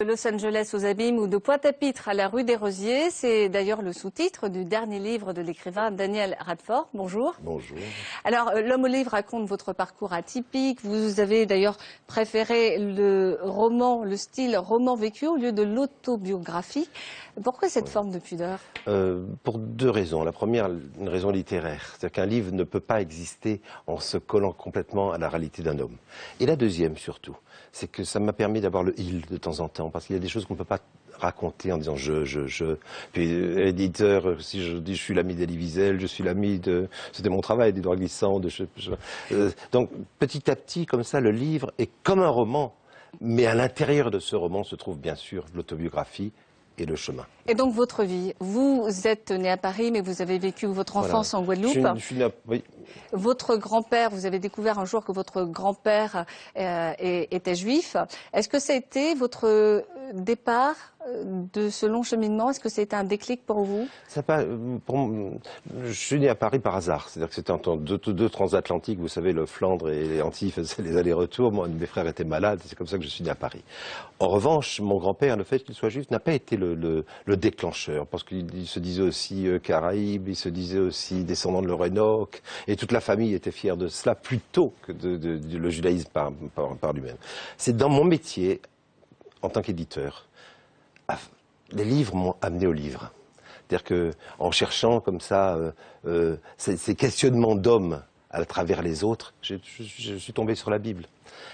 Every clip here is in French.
De Los Angeles aux abîmes ou de Pointe-à-Pitre à la rue des Rosiers, c'est d'ailleurs le sous-titre du dernier livre de l'écrivain Daniel Radford. Bonjour. Bonjour. Alors, L'homme au livre raconte votre parcours atypique. Vous avez d'ailleurs préféré le roman, le style roman vécu au lieu de l'autobiographie. Pourquoi cette forme de pudeur? Pour deux raisons. La première, une raison littéraire. C'est-à-dire qu'un livre ne peut pas exister en se collant complètement à la réalité d'un homme. Et la deuxième, surtout, c'est que ça m'a permis d'avoir le « il » de temps en temps, parce qu'il y a des choses qu'on ne peut pas raconter en disant je. Puis l'éditeur, si je dis je suis l'ami d'Elie Wiesel, je suis l'ami de... C'était mon travail, d'Édouard Glissant. Donc petit à petit, comme ça, le livre est comme un roman, mais à l'intérieur de ce roman se trouve bien sûr l'autobiographie et le chemin. Et donc votre vie, vous êtes né à Paris, mais vous avez vécu votre enfance en Guadeloupe. Je suis né à... Oui. Votre grand-père, vous avez découvert un jour que votre grand-père était juif. Est-ce que ça a été votre départ de ce long cheminement? Est-ce que c'était un déclic pour vous? Je suis né à Paris par hasard. C'est-à-dire que c'était entre deux transatlantiques. Vous savez, le Flandre et les Antilles faisaient les allers-retours. Moi, mes frères étaient malades. C'est comme ça que je suis né à Paris. En revanche, mon grand-père, le fait qu'il soit juif, n'a pas été le déclencheur. Parce qu'il se disait aussi Caraïbes, il se disait aussi descendant de l'Orénoque. Et toute la famille était fière de cela plutôt que le judaïsme par lui-même. C'est dans mon métier, en tant qu'éditeur, les livres m'ont amené au livre. C'est-à-dire qu'en cherchant comme ça ces questionnements d'hommes à travers les autres, je suis tombé sur la Bible.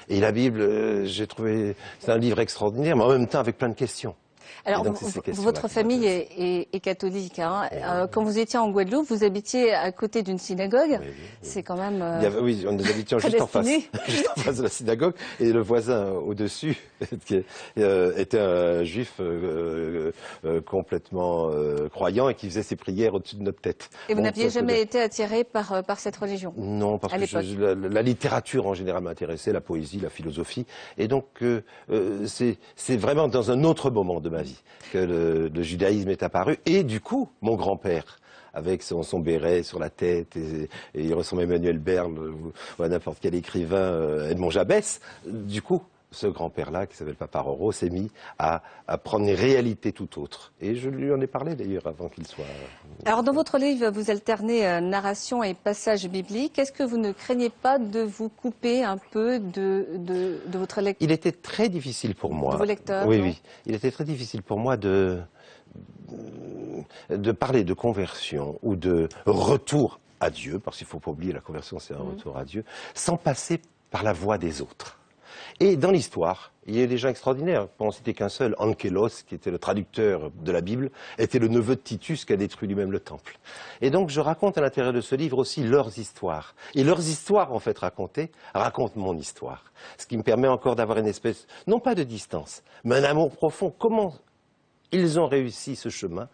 Et la Bible, j'ai trouvé, c'est un livre extraordinaire, mais en même temps avec plein de questions. Alors, votre famille est catholique. Hein. Quand vous étiez en Guadeloupe, vous habitiez à côté d'une synagogue. Oui. C'est quand même. Oui, on nous habitions juste en face de la synagogue. Et le voisin au-dessus était un juif complètement croyant et qui faisait ses prières au-dessus de notre tête. Et vous n'aviez jamais été attiré par cette religion? Non, parce que la littérature en général m'intéressait, la poésie, la philosophie. Et donc, c'est vraiment dans un autre moment de ma vie que le judaïsme est apparu. Et du coup, mon grand-père, avec son béret sur la tête, et il ressemble à Emmanuel Berle ou à n'importe quel écrivain, Edmond Jabès, du coup, ce grand-père-là, qui s'appelle Papa Roro, s'est mis à prendre une réalité tout autre. Et je lui en ai parlé d'ailleurs avant qu'il soit... Alors dans votre livre, vous alternez narration et passages bibliques. Est-ce que vous ne craignez pas de vous couper un peu de votre lecteur? Il était très difficile pour moi. De vos lecteurs? Oui, oui. Il était très difficile pour moi de parler de conversion ou de retour à Dieu, parce qu'il ne faut pas oublier, la conversion c'est un retour à Dieu, sans passer par la voie des autres. Et dans l'histoire, il y a des gens extraordinaires. Pour en citer qu'un seul, Ankélos, qui était le traducteur de la Bible, était le neveu de Titus qui a détruit lui-même le temple. Et donc je raconte à l'intérieur de ce livre aussi leurs histoires. Et leurs histoires, en fait, racontées, racontent mon histoire. Ce qui me permet encore d'avoir une espèce, non pas de distance, mais un amour profond. Comment ils ont réussi ce chemin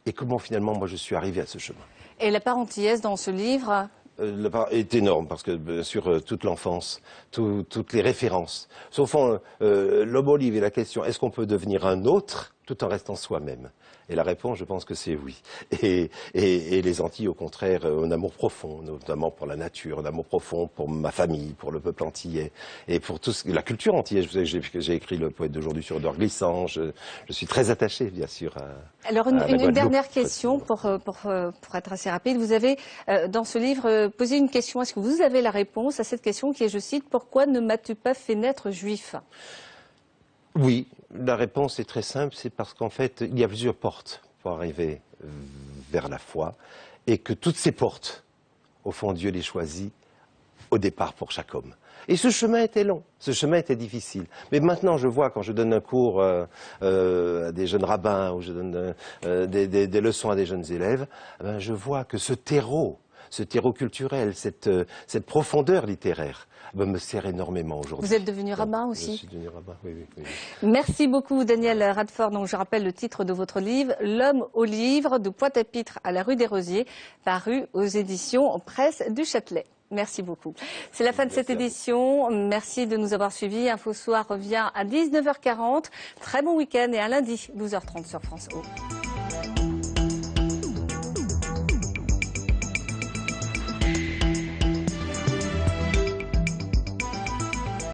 et comment finalement moi je suis arrivé à ce chemin. Et la part antillaise dans ce livre est énorme parce que bien sûr toute l'enfance, toutes les références. Au fond, l'homme au livre et la question est-ce qu'on peut devenir un autre tout en restant soi-même? Et la réponse, je pense que c'est oui. Et les Antilles, au contraire, un amour profond, notamment pour la nature, un amour profond pour ma famille, pour le peuple antillais, et pour la culture antillaise. Vous savez, j'ai écrit le poète d'aujourd'hui sur Édouard Glissant. Je suis très attaché, bien sûr, à Alors, une dernière question, pour être assez rapide. Vous avez, dans ce livre, posé une question. Est-ce que vous avez la réponse à cette question qui est, je cite, « Pourquoi ne m'as-tu pas fait naître juif ?» Oui, la réponse est très simple, c'est parce qu'en fait, il y a plusieurs portes pour arriver vers la foi, et que toutes ces portes, au fond, Dieu les choisit au départ pour chaque homme. Et ce chemin était long, ce chemin était difficile. Mais maintenant, je vois, quand je donne un cours à des jeunes rabbins, ou je donne des leçons à des jeunes élèves, ben, je vois que ce terreau culturel, cette profondeur littéraire, me sert énormément aujourd'hui. Vous êtes devenu rabbin aussi? Je suis devenu rabbin, oui. Merci beaucoup Daniel Radford. Donc, je rappelle le titre de votre livre, L'homme au livre, de Pointe-à-Pitre à la rue des Rosiers, paru aux éditions Presse du Châtelet. Merci beaucoup. C'est la fin de cette édition. Merci de nous avoir suivis. Info Soir revient à 19h40. Très bon week-end et à lundi, 12h30 sur France O.